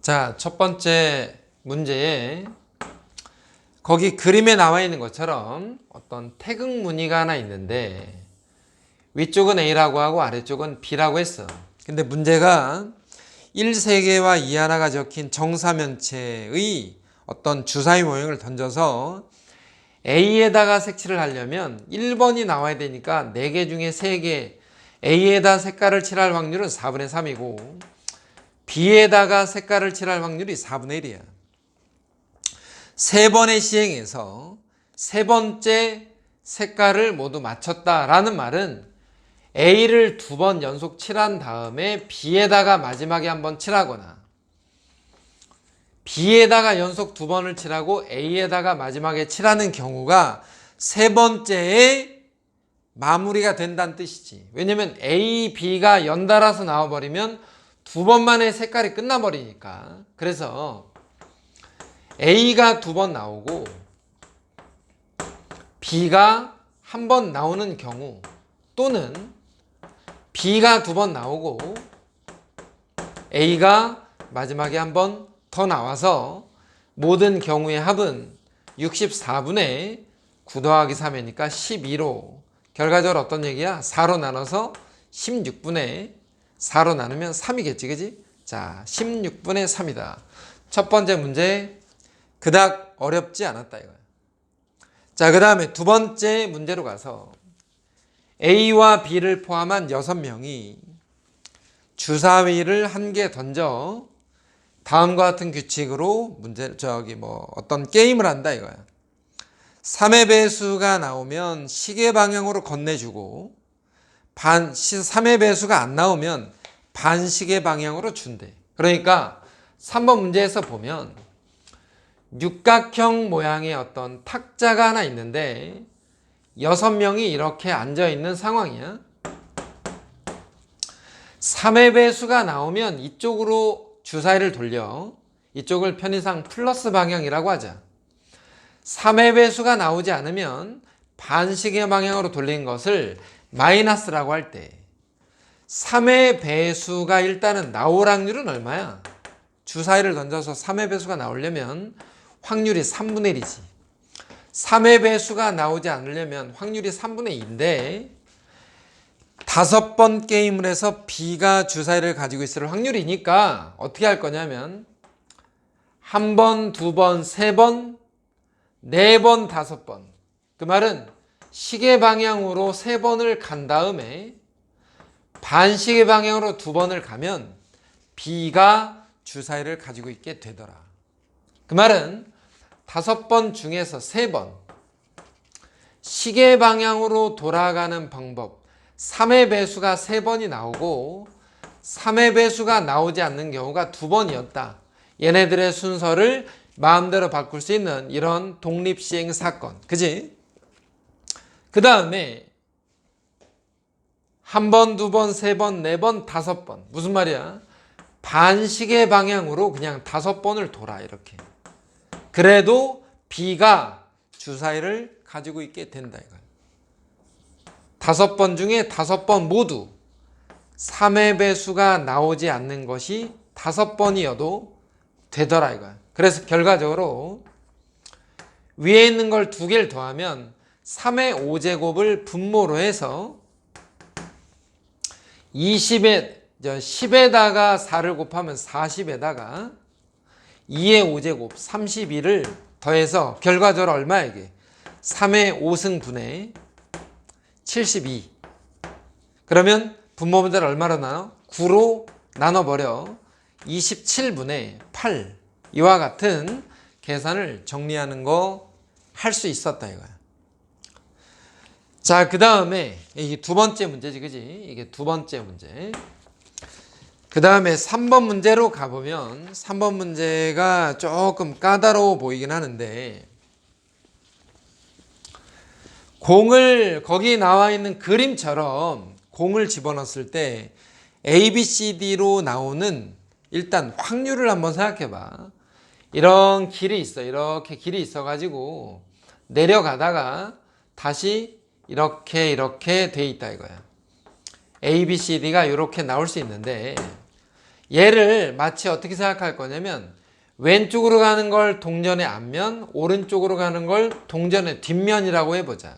자, 첫 번째 문제에 거기 그림에 나와 있는 것처럼 어떤 태극 무늬가 하나 있는데 위쪽은 A라고 하고 아래쪽은 B라고 했어. 근데 문제가 1세개와 2하나가 적힌 정사면체의 어떤 주사위 모형을 던져서 A에다가 색칠을 하려면 1번이 나와야 되니까 4개 중에 3개 A에다 색깔을 칠할 확률은 4분의 3이고 B에다가 색깔을 칠할 확률이 4분의 1이야. 세 번의 시행에서 세 번째 색깔을 모두 맞췄다라는 말은 A를 2번 연속 칠한 다음에 B에다가 마지막에 한번 칠하거나 B에다가 연속 2번을 칠하고 A에다가 마지막에 칠하는 경우가 세 번째에 마무리가 된다는 뜻이지. 왜냐면 A, B가 연달아서 나와버리면 2번 만에 색깔이 끝나버리니까. 그래서 A가 2번 나오고 B가 한 번 나오는 경우 또는 B가 2번 나오고 A가 마지막에 한 번 더 나와서 모든 경우의 합은 64분의 9 더하기 3이니까 12로 결과적으로 어떤 얘기야? 4로 나눠서 16분의 4로 나누면 3이겠지, 그지? 자, 16분의 3이다. 첫 번째 문제 그닥 어렵지 않았다 이거야. 자, 그 다음에 두 번째 문제로 가서 A와 B를 포함한 6명이 주사위를 한 개 던져 다음과 같은 규칙으로 어떤 게임을 한다 이거야. 3의 배수가 나오면 시계 방향으로 건네주고 3의 배수가 안 나오면 반시계 방향으로 준대. 그러니까 3번 문제에서 보면 육각형 모양의 어떤 탁자가 하나 있는데 6명이 이렇게 앉아있는 상황이야. 3의 배수가 나오면 이쪽으로 주사위를 돌려 이쪽을 편의상 플러스 방향이라고 하자. 3의 배수가 나오지 않으면 반시계 방향으로 돌린 것을 마이너스라고 할 때 3의 배수가 일단은 나올 확률은 얼마야? 주사위를 던져서 3의 배수가 나오려면 확률이 3분의 1이지. 3의 배수가 나오지 않으려면 확률이 3분의 2인데 5번 게임을 해서 B가 주사위를 가지고 있을 확률이니까 어떻게 할 거냐면 1번, 2번, 3번, 4번, 5번. 그 말은 시계 방향으로 3번을 간 다음에 반시계 방향으로 2번을 가면 B가 주사위를 가지고 있게 되더라. 그 말은 5번 중에서 3번 시계 방향으로 돌아가는 방법 3의 배수가 3번이 나오고 3의 배수가 나오지 않는 경우가 2번이었다. 얘네들의 순서를 마음대로 바꿀 수 있는 이런 독립시행 사건. 그지? 그 다음에 1번, 2번, 3번, 4번, 5번. 무슨 말이야? 반시계 방향으로 그냥 5번을 돌아 이렇게. 그래도 B가 주사위를 가지고 있게 된다 이거야. 5번 중에 5번 모두 3의 배수가 나오지 않는 것이 5번이어도 되더라 이거야. 그래서 결과적으로 위에 있는 걸 2개를 더하면 3의 5제곱을 분모로 해서 10에다가 4를 곱하면 40에다가 2의 5제곱 32를 더해서 결과적으로 얼마야 이게? 3의 5승분의 72. 그러면 분모분자를 얼마로 나눠? 9로 나눠버려 27분의 8. 이와 같은 계산을 정리하는 거 할 수 있었다 이거야. 자, 그 다음에 이게 두 번째 문제지, 그지? 이게 두 번째 문제. 그 다음에 3번 문제로 가보면 3번 문제가 조금 까다로워 보이긴 하는데 공을 거기 나와 있는 그림처럼 공을 집어넣었을 때 A, B, C, D로 나오는 일단 확률을 한번 생각해 봐. 이런 길이 있어. 이렇게 길이 있어 가지고 내려가다가 다시 이렇게 돼 있다 이거야. A, B, C, D가 이렇게 나올 수 있는데 얘를 마치 어떻게 생각할 거냐면 왼쪽으로 가는 걸 동전의 앞면, 오른쪽으로 가는 걸 동전의 뒷면이라고 해보자.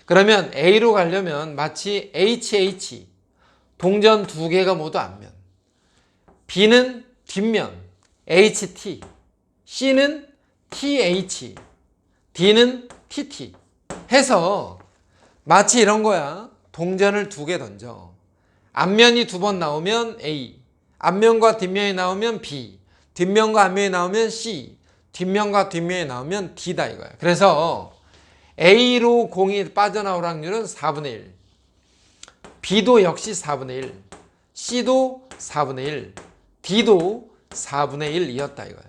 그러면 A로 가려면 마치 HH, 동전 두 개가 모두 앞면, B는 뒷면, HT, C는 TH, D는 TT 해서 마치 이런 거야. 동전을 두 개 던져. 앞면이 두 번 나오면 A, 앞면과 뒷면이 나오면 B, 뒷면과 앞면이 나오면 C, 뒷면과 뒷면이 나오면 D다 이거야. 그래서 A로 공이 빠져나올 확률은 4분의 1, B도 역시 4분의 1, C도 4분의 1, D도 4분의 1이었다 이거야.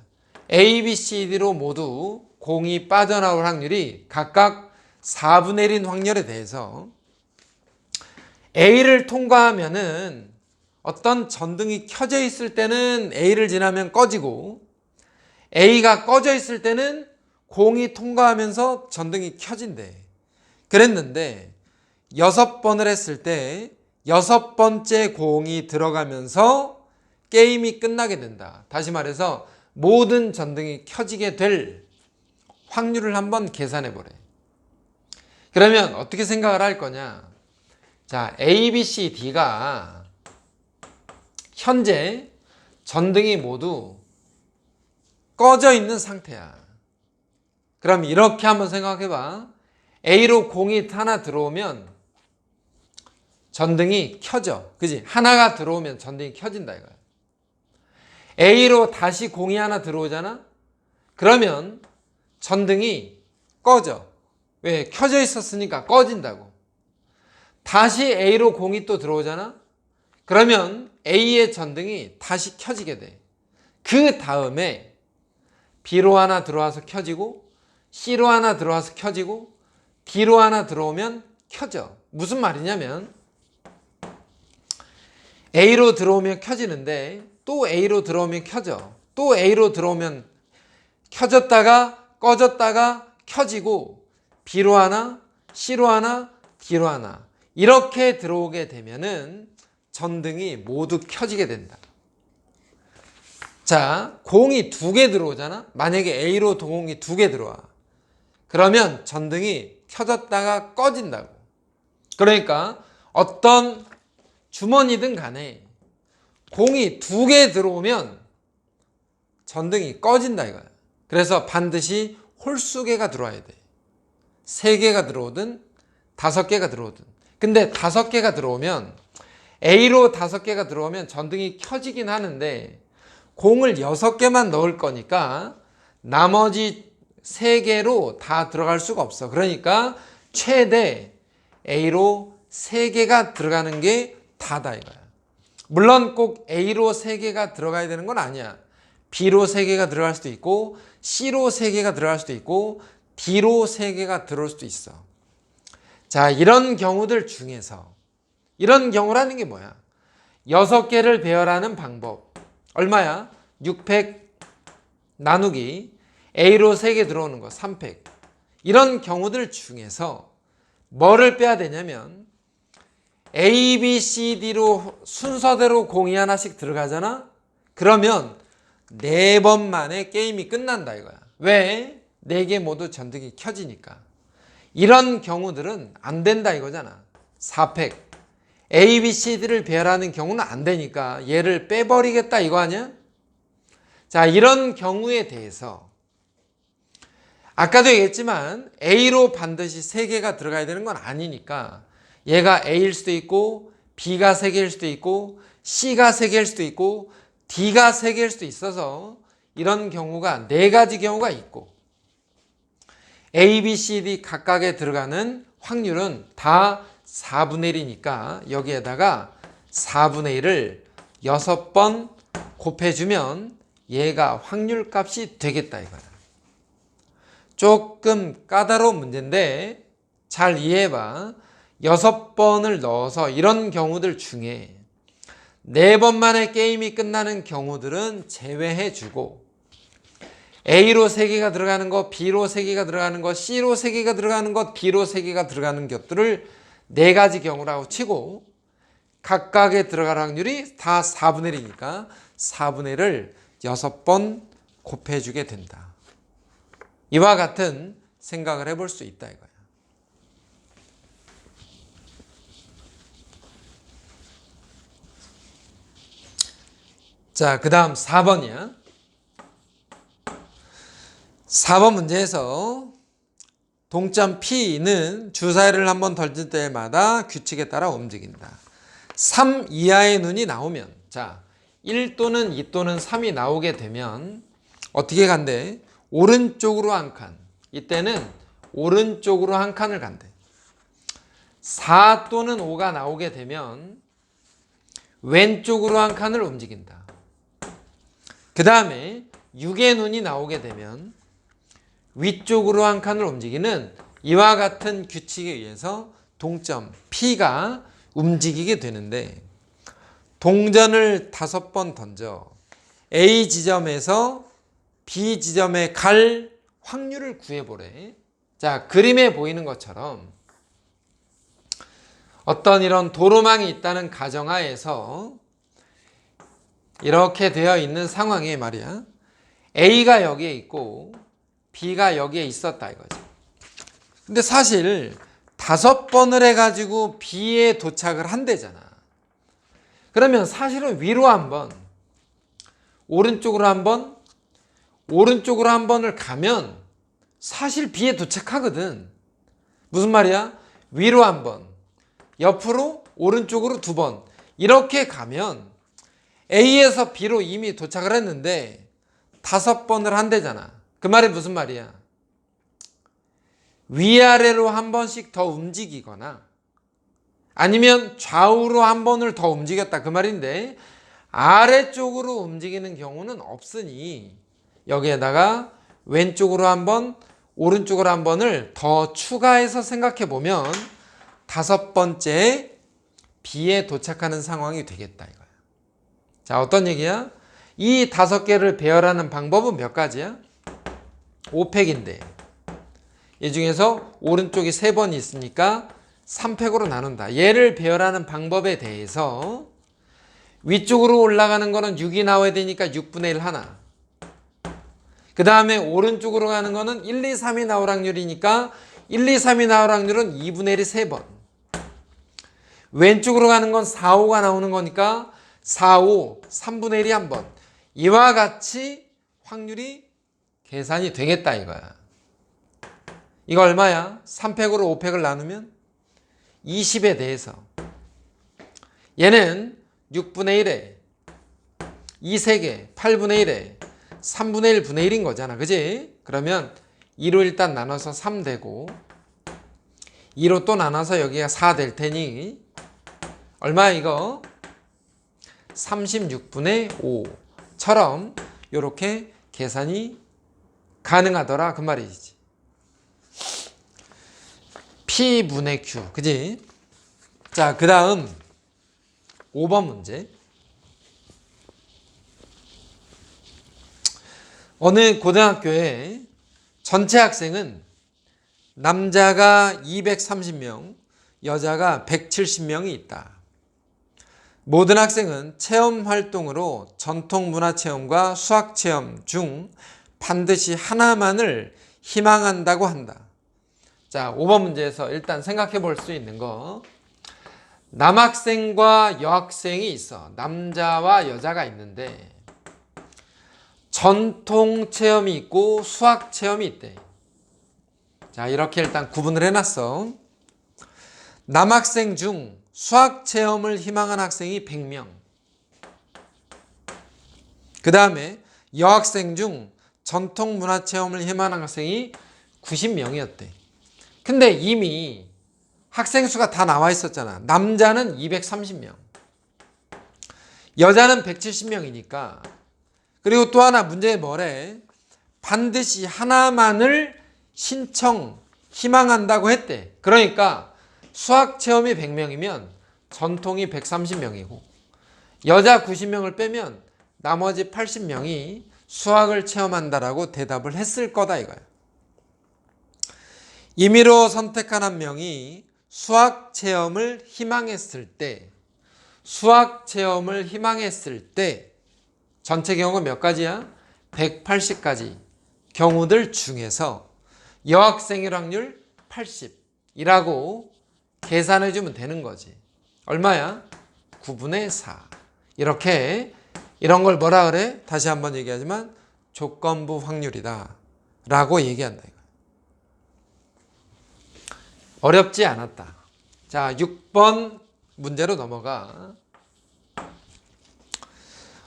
A, B, C, D로 모두 공이 빠져나올 확률이 각각 4분의 1인 확률에 대해서 A를 통과하면은 어떤 전등이 켜져 있을 때는 A를 지나면 꺼지고 A가 꺼져 있을 때는 공이 통과하면서 전등이 켜진대. 그랬는데 6번을 했을 때 6번째 공이 들어가면서 게임이 끝나게 된다. 다시 말해서 모든 전등이 켜지게 될 확률을 한번 계산해 보래. 그러면 어떻게 생각을 할 거냐? 자, A, B, C, D가 현재 전등이 모두 꺼져 있는 상태야. 그럼 이렇게 한번 생각해 봐. A로 공이 하나 들어오면 전등이 켜져. 그지? 하나가 들어오면 전등이 켜진다 이거야. A로 다시 공이 하나 들어오잖아? 그러면 전등이 꺼져. 왜? 켜져 있었으니까 꺼진다고. 다시 A로 공이 또 들어오잖아? 그러면 A의 전등이 다시 켜지게 돼. 그 다음에 B로 하나 들어와서 켜지고 C로 하나 들어와서 켜지고 D로 하나 들어오면 켜져. 무슨 말이냐면 A로 들어오면 켜지는데 또 A로 들어오면 켜져. 또 A로 들어오면 켜졌다가 꺼졌다가 켜지고 B로 하나, C로 하나, D로 하나 이렇게 들어오게 되면은 전등이 모두 켜지게 된다. 자, 공이 두 개 들어오잖아? 만약에 A로 공이 두 개 들어와. 그러면 전등이 켜졌다가 꺼진다고. 그러니까 어떤 주머니든 간에 공이 두 개 들어오면 전등이 꺼진다 이거야. 그래서 반드시 홀수개가 들어와야 돼. 3개가 들어오든 5개가 들어오든. 근데 5개가 들어오면 A로 5개가 들어오면 전등이 켜지긴 하는데 공을 6개만 넣을 거니까 나머지 3개로 다 들어갈 수가 없어. 그러니까 최대 A로 3개가 들어가는 게 다다 이거야. 물론 꼭 A로 3개가 들어가야 되는 건 아니야. B로 3개가 들어갈 수도 있고 C로 3개가 들어갈 수도 있고 D로 3개가 들어올 수도 있어. 자, 이런 경우들 중에서 이런 경우라는 게 뭐야? 6개를 배열하는 방법. 얼마야? 6팩 나누기 A로 3개 들어오는 거 3팩. 이런 경우들 중에서 뭐를 빼야 되냐면 A, B, C, D로 순서대로 공이 하나씩 들어가잖아? 그러면 4번 만에 게임이 끝난다 이거야. 왜? 4개 모두 전등이 켜지니까. 이런 경우들은 안 된다 이거잖아. 4팩. A, B, C, D를 배열하는 경우는 안 되니까 얘를 빼버리겠다 이거 아니야? 자, 이런 경우에 대해서 아까도 얘기했지만 A로 반드시 3개가 들어가야 되는 건 아니니까 얘가 A일 수도 있고 B가 3개일 수도 있고 C가 3개일 수도 있고 D가 3개일 수도 있어서 이런 경우가 4가지 경우가 있고 A, B, C, D 각각에 들어가는 확률은 다 4분의 1이니까 여기에다가 4분의 1을 6번 곱해주면 얘가 확률값이 되겠다 이거야. 조금 까다로운 문제인데 잘 이해해봐. 6번을 넣어서 이런 경우들 중에 4번 만에 게임이 끝나는 경우들은 제외해주고 A로 3개가 들어가는 거, B로 3개가 들어가는 거, C로 3개가 들어가는 것, D로 3개가 들어가는 것들을 4가지 경우라고 치고 각각에 들어갈 확률이 다 4분의 1이니까 4분의 1을 6번 곱해주게 된다. 이와 같은 생각을 해볼 수 있다 이거야. 자, 그 다음 4번이야. 4번 문제에서 동점 P는 주사위를 한번 던질 때마다 규칙에 따라 움직인다. 3 이하의 눈이 나오면, 자, 1 또는 2 또는 3이 나오게 되면 어떻게 간대? 오른쪽으로 한 칸. 이때는 오른쪽으로 한 칸을 간대. 4 또는 5가 나오게 되면 왼쪽으로 한 칸을 움직인다. 그 다음에 6의 눈이 나오게 되면 위쪽으로 한 칸을 움직이는 이와 같은 규칙에 의해서 동점 P가 움직이게 되는데, 동전을 5번 던져 A 지점에서 B 지점에 갈 확률을 구해보래. 자, 그림에 보이는 것처럼 어떤 이런 도로망이 있다는 가정하에서 이렇게 되어 있는 상황에 말이야, A가 여기에 있고 B가 여기에 있었다 이거지. 근데 사실 5번을 해가지고 B에 도착을 한대잖아. 그러면 사실은 위로 한 번, 오른쪽으로 한 번, 오른쪽으로 한 번을 가면 사실 B에 도착하거든. 무슨 말이야? 위로 한 번, 옆으로 오른쪽으로 2번 이렇게 가면 A에서 B로 이미 도착을 했는데 5번을 한대잖아. 그 말이 무슨 말이야? 위아래로 한 번씩 더 움직이거나 아니면 좌우로 한 번을 더 움직였다 그 말인데, 아래쪽으로 움직이는 경우는 없으니 여기에다가 왼쪽으로 한 번, 오른쪽으로 한 번을 더 추가해서 생각해 보면 5번째 B에 도착하는 상황이 되겠다 이거야. 자, 어떤 얘기야? 이 5개를 배열하는 방법은 몇 가지야? 5팩인데 이 중에서 오른쪽이 3번 있으니까 3팩으로 나눈다. 얘를 배열하는 방법에 대해서 위쪽으로 올라가는 거는 6이 나와야 되니까 6분의 1 하나. 그 다음에 오른쪽으로 가는 거는 1, 2, 3이 나올 확률이니까 1, 2, 3이 나올 확률은 2분의 1이 3번. 왼쪽으로 가는 건 4, 5가 나오는 거니까 4, 5, 3분의 1이 한 번. 이와 같이 확률이 계산이 되겠다 이거야. 이거 얼마야? 3팩으로 5팩을 나누면 20에 대해서 얘는 6분의 1에 2, 3개 8분의 1에 3분의 1 분의 1인 거잖아. 그지? 그러면 2로 일단 나눠서 3 되고 2로 또 나눠서 여기가 4 될 테니 얼마야 이거? 36분의 5처럼 이렇게 계산이 가능하더라 그 말이지. P분의 Q, 그지? 자, 그 다음 5번 문제. 어느 고등학교에 전체 학생은 남자가 230명, 여자가 170명이 있다. 모든 학생은 체험 활동으로 전통 문화 체험과 수학 체험 중 반드시 하나만을 희망한다고 한다. 자, 5번 문제에서 일단 생각해 볼 수 있는 거, 남학생과 여학생이 있어. 남자와 여자가 있는데 전통 체험이 있고 수학 체험이 있대. 자, 이렇게 일단 구분을 해놨어. 남학생 중 수학 체험을 희망한 학생이 100명. 그 다음에 여학생 중 전통 문화 체험을 희망한 학생이 90명이었대. 근데 이미 학생 수가 다 나와 있었잖아. 남자는 230명, 여자는 170명이니까. 그리고 또 하나 문제에 뭐래? 반드시 하나만을 희망한다고 했대. 그러니까 수학 체험이 100명이면 전통이 130명이고 여자 90명을 빼면 나머지 80명이 수학을 체험한다라고 대답을 했을 거다 이거야. 임의로 선택한 한 명이 수학 체험을 희망했을 때 수학 체험을 희망했을 때 전체 경우가 몇 가지야? 180가지 경우들 중에서 여학생일 확률 80이라고 계산해 주면 되는 거지. 얼마야? 9분의 4. 이렇게 이런 걸 뭐라 그래? 다시 한번 얘기하지만 조건부 확률이다 라고 얘기한다. 어렵지 않았다. 자, 6번 문제로 넘어가.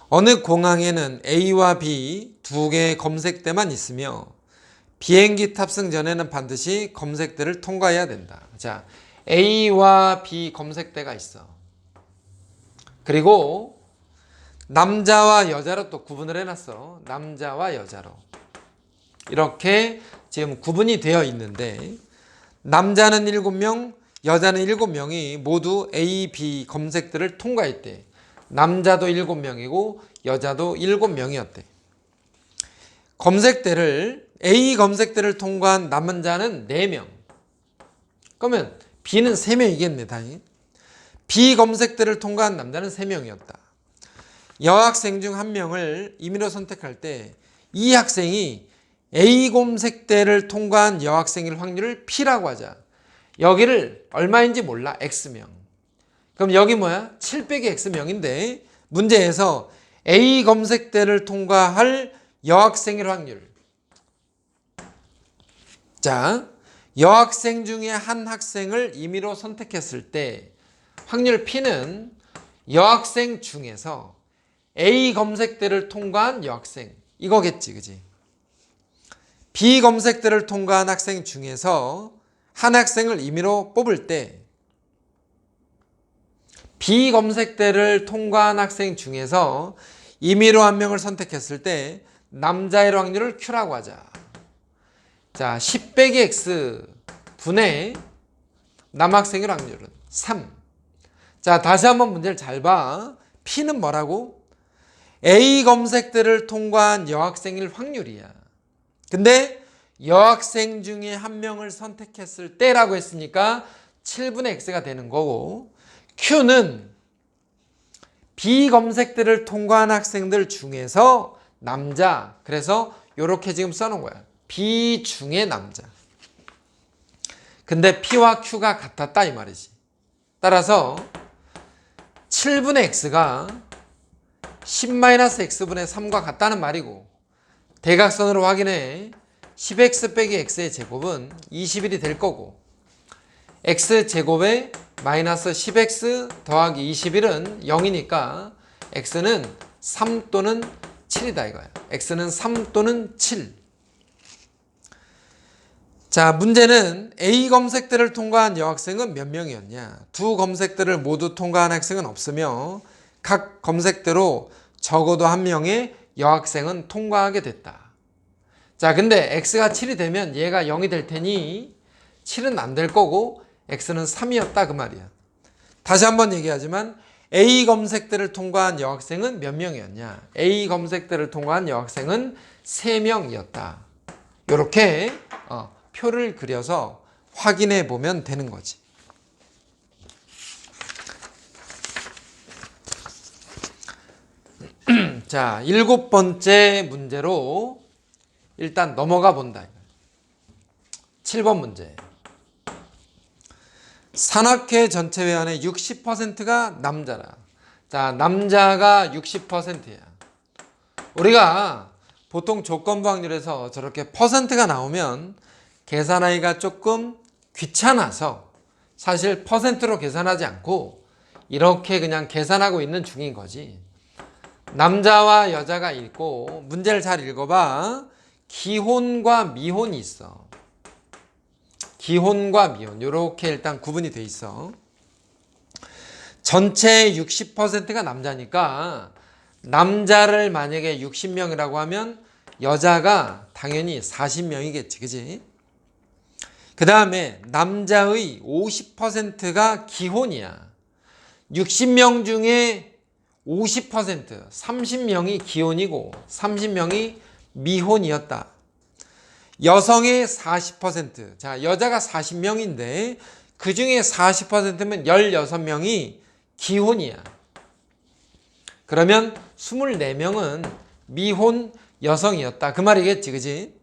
어느 공항에는 A와 B 두 개의 검색대만 있으며 비행기 탑승 전에는 반드시 검색대를 통과해야 된다. 자, A와 B 검색대가 있어. 그리고 남자와 여자로 또 구분을 해놨어. 남자와 여자로. 이렇게 지금 구분이 되어 있는데 남자는 7명, 여자는 7명이 모두 A, B 검색대를 통과했대. 남자도 7명이고 여자도 7명이었대. 검색대를 A 검색대를 통과한 남자는 4명. 그러면 B는 3명이겠네. 당연히. B 검색대를 통과한 남자는 3명이었다. 여학생 중 1명을 임의로 선택할 때 이 학생이 A 검색대를 통과한 여학생일 확률을 P라고 하자. 여기를 얼마인지 몰라. X명. 그럼 여기 뭐야? 7 빼기 X명인데 문제에서 A 검색대를 통과할 여학생일 확률. 자, 여학생 중에 한 학생을 임의로 선택했을 때 확률 P는 여학생 중에서 A 검색대를 통과한 여학생 이거겠지, 그지? B 검색대를 통과한 학생 중에서 한 학생을 임의로 뽑을 때 B 검색대를 통과한 학생 중에서 임의로 한 명을 선택했을 때 남자의 확률을 Q라고 하자. 자, 10 빼기 X 분의 남학생의 확률은 3. 자, 다시 한번 문제를 잘 봐. P는 뭐라고? A 검색대를 통과한 여학생일 확률이야. 근데 여학생 중에 한 명을 선택했을 때라고 했으니까 7분의 X가 되는 거고 Q는 B 검색대를 통과한 학생들 중에서 남자. 그래서 이렇게 지금 써놓은 거야. B 중에 남자. 근데 P와 Q가 같았다 이 말이지. 따라서 7분의 X가 10-X분의 3과 같다는 말이고 대각선으로 확인해 10X 빼기 X의 제곱은 21이 될 거고 X제곱에 마이너스 10X 더하기 21은 0이니까 X는 3 또는 7이다 이거야. X는 3 또는 7. 자, 문제는 A 검색대를 통과한 여학생은 몇 명이었냐? 두 검색대를 모두 통과한 학생은 없으며 각 검색대로 적어도 한 명의 여학생은 통과하게 됐다. 자, 근데 X가 7이 되면 얘가 0이 될 테니 7은 안 될 거고 X는 3이었다 그 말이야. 다시 한번 얘기하지만 A 검색대를 통과한 여학생은 몇 명이었냐? A 검색대를 통과한 여학생은 3명이었다. 이렇게 표를 그려서 확인해 보면 되는 거지. 자, 7번째 문제로 일단 넘어가 본다. 7번 문제. 산악회 전체 회원의 60%가 남자라. 자, 남자가 60%야. 우리가 보통 조건부 확률에서 저렇게 퍼센트가 나오면 계산하기가 조금 귀찮아서 사실 퍼센트로 계산하지 않고 이렇게 그냥 계산하고 있는 중인 거지. 남자와 여자가 있고 문제를 잘 읽어봐. 기혼과 미혼이 있어. 기혼과 미혼 이렇게 일단 구분이 돼 있어. 전체의 60%가 남자니까 남자를 만약에 60명이라고 하면 여자가 당연히 40명이겠지, 그지? 그 다음에 남자의 50%가 기혼이야. 60명 중에 50%, 30명이 기혼이고 30명이 미혼이었다. 여성의 40%, 자, 여자가 40명인데 그 중에 40%면 16명이 기혼이야. 그러면 24명은 미혼 여성이었다. 그 말이겠지, 그지?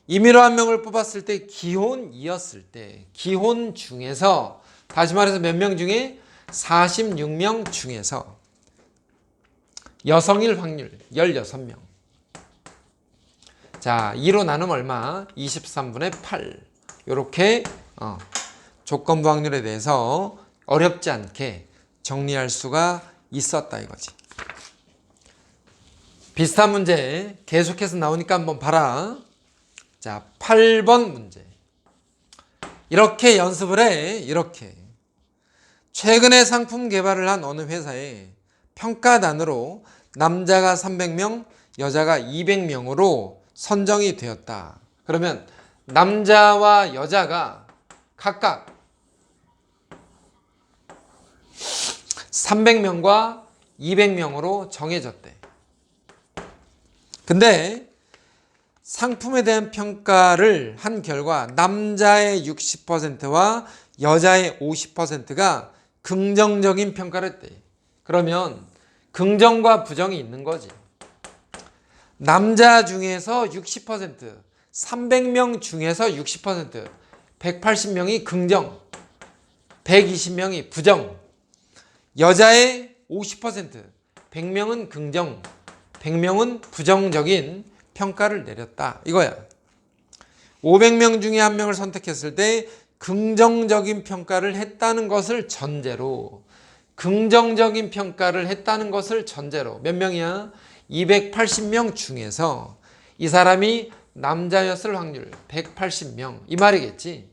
임의로 한 명을 뽑았을 때 기혼이었을 때 기혼 중에서 다시 말해서 몇 명 중에 46명 중에서 여성일 확률 16명. 자, 2로 나누면 얼마? 23분의 8. 이렇게 조건부 확률에 대해서 어렵지 않게 정리할 수가 있었다 이거지. 비슷한 문제 계속해서 나오니까 한번 봐라. 자, 8번 문제. 이렇게 연습을 해. 이렇게. 최근에 상품 개발을 한 어느 회사에 평가단으로 남자가 300명, 여자가 200명으로 선정이 되었다. 그러면 남자와 여자가 각각 300명과 200명으로 정해졌대. 근데 상품에 대한 평가를 한 결과 남자의 60%와 여자의 50%가 긍정적인 평가를 했대. 그러면 긍정과 부정이 있는 거지. 남자 중에서 60%, 300명 중에서 60%, 180명이 긍정, 120명이 부정. 여자의 50%, 100명은 긍정, 100명은 부정적인 평가를 내렸다. 이거야. 500명 중에 한 명을 선택했을 때 긍정적인 평가를 했다는 것을 전제로 긍정적인 평가를 했다는 것을 전제로 몇 명이야? 280명 중에서 이 사람이 남자였을 확률 180명 이 말이겠지.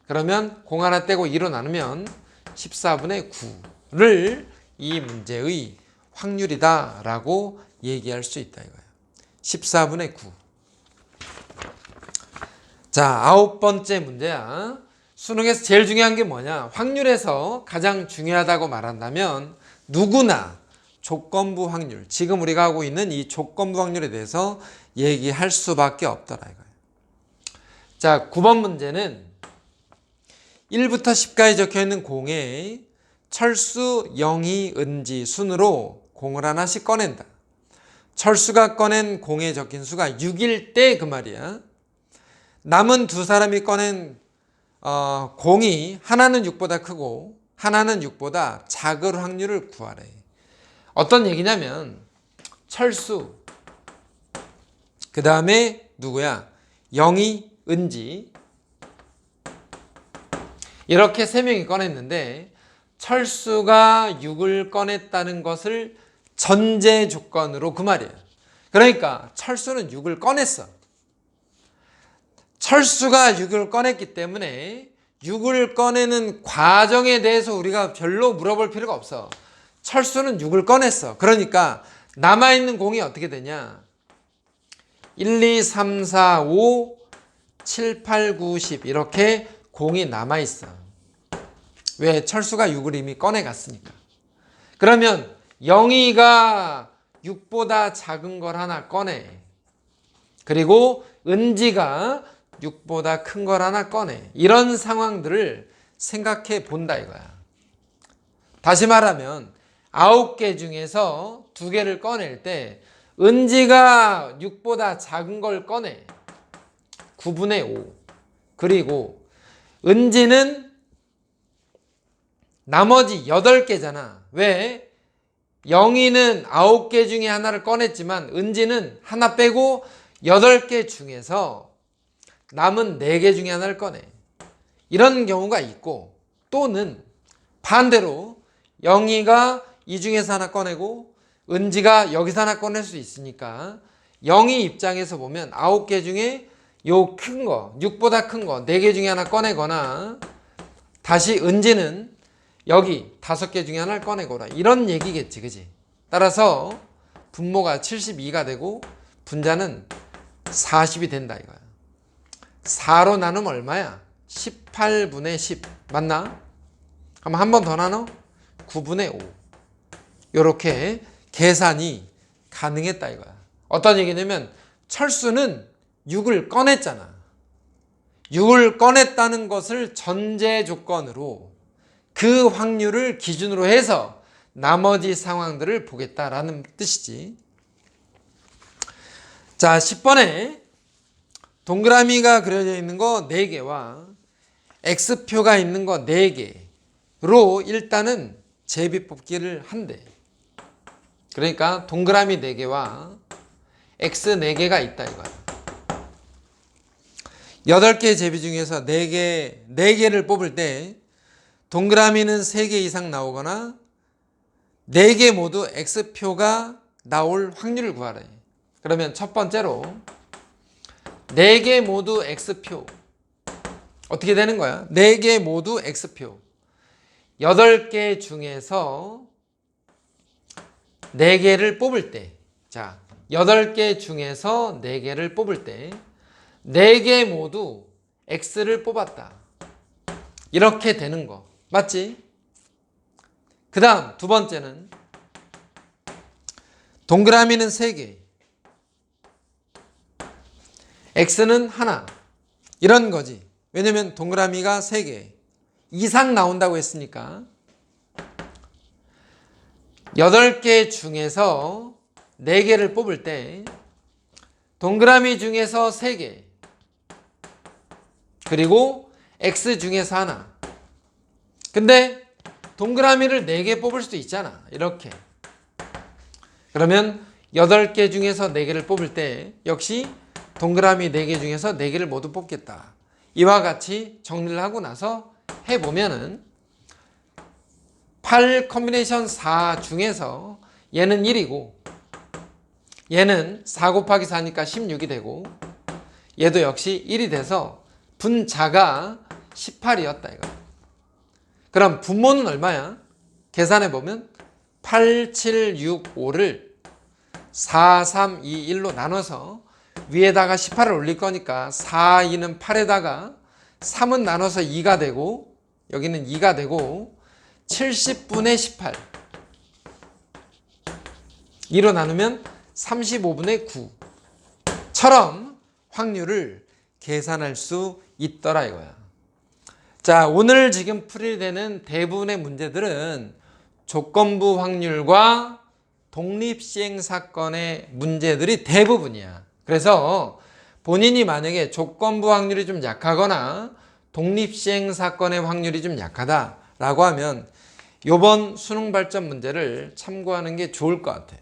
그러면 공 하나 떼고 2로 나누면 14분의 9를 이 문제의 확률이다 라고 얘기할 수 있다 이거야. 14분의 9. 자, 9번째 문제야. 수능에서 제일 중요한 게 뭐냐? 확률에서 가장 중요하다고 말한다면 누구나 조건부 확률, 지금 우리가 하고 있는 이 조건부 확률에 대해서 얘기할 수밖에 없더라 이거야. 자, 9번 문제는 1부터 10까지 적혀있는 공에 철수, 영희, 은지 순으로 공을 하나씩 꺼낸다. 철수가 꺼낸 공에 적힌 수가 6일 때 그 말이야. 남은 두 사람이 꺼낸 공이 하나는 6보다 크고 하나는 6보다 작을 확률을 구하래. 어떤 얘기냐면 철수, 그 다음에 누구야? 영희, 은지 이렇게 세 명이 꺼냈는데 철수가 6을 꺼냈다는 것을 전제 조건으로 그 말이야. 그러니까 철수는 6을 꺼냈어. 철수가 6을 꺼냈기 때문에 6을 꺼내는 과정에 대해서 우리가 별로 물어볼 필요가 없어. 철수는 6을 꺼냈어. 그러니까 남아있는 공이 어떻게 되냐? 1, 2, 3, 4, 5, 7, 8, 9, 10 이렇게 공이 남아있어. 왜? 철수가 6을 이미 꺼내갔으니까. 그러면 영희가 6보다 작은 걸 하나 꺼내. 그리고 은지가 6보다 큰 걸 하나 꺼내. 이런 상황들을 생각해 본다 이거야. 다시 말하면 9개 중에서 2개를 꺼낼 때 은지가 6보다 작은 걸 꺼내. 9분의 5. 그리고 은지는 나머지 8개잖아. 왜? 영희는 9개 중에 하나를 꺼냈지만 은지는 하나 빼고 8개 중에서 남은 4개 중에 하나를 꺼내. 이런 경우가 있고 또는 반대로 영희가 이 중에서 하나 꺼내고 은지가 여기서 하나 꺼낼 수 있으니까 영희 입장에서 보면 9개 중에 요 큰 거, 6보다 큰 거 4개 중에 하나 꺼내거나 다시 은지는 여기 5개 중에 하나를 꺼내거라. 이런 얘기겠지. 그지? 따라서 분모가 72가 되고 분자는 40이 된다 이거야. 4로 나누면 얼마야? 18분의 10 맞나? 그럼 한 번 더 나눠? 9분의 5 이렇게 계산이 가능했다 이거야. 어떤 얘기냐면 철수는 6을 꺼냈잖아. 6을 꺼냈다는 것을 전제 조건으로 그 확률을 기준으로 해서 나머지 상황들을 보겠다라는 뜻이지. 자, 10번에 동그라미가 그려져 있는 거 4개와 X표가 있는 거 4개로 일단은 제비뽑기를 한대. 그러니까 동그라미 4개와 X 4개가 있다 이거야. 8개 제비 중에서 4개를 뽑을 때 동그라미는 3개 이상 나오거나 4개 모두 X표가 나올 확률을 구하래. 그러면 첫 번째로 4개 모두 X표 어떻게 되는 거야? 4개 모두 X표 8개 중에서 4개를 뽑을 때, 자, 8개 중에서 4개를 뽑을 때 4개 모두 X를 뽑았다. 이렇게 되는 거. 맞지? 그 다음 두 번째는 동그라미는 3개, X는 하나. 이런 거지. 왜냐면 동그라미가 3개 이상 나온다고 했으니까 8개 중에서 4개를 뽑을 때 동그라미 중에서 3개 그리고 X 중에서 하나. 근데 동그라미를 4개 뽑을 수도 있잖아. 이렇게. 그러면 8개 중에서 4개를 뽑을 때 역시 동그라미 4개 중에서 4개를 모두 뽑겠다. 이와 같이 정리를 하고 나서 해보면은 8 컨비네이션 4 중에서 얘는 1이고 얘는 4 곱하기 4니까 16이 되고 얘도 역시 1이 돼서 분자가 18이었다 이거. 그럼 분모는 얼마야? 계산해 보면 8, 7, 6, 5를 4, 3, 2, 1로 나눠서 위에다가 18을 올릴 거니까 4, 2는 8에다가 3은 나눠서 2가 되고 여기는 2가 되고 70분의 18 2로 나누면 35분의 9처럼 확률을 계산할 수 있더라 이거야. 자, 오늘 지금 풀이되는 대부분의 문제들은 조건부 확률과 독립시행 사건의 문제들이 대부분이야. 그래서 본인이 만약에 조건부 확률이 좀 약하거나 독립시행 사건의 확률이 좀 약하다라고 하면 이번 수능 발전 문제를 참고하는 게 좋을 것 같아.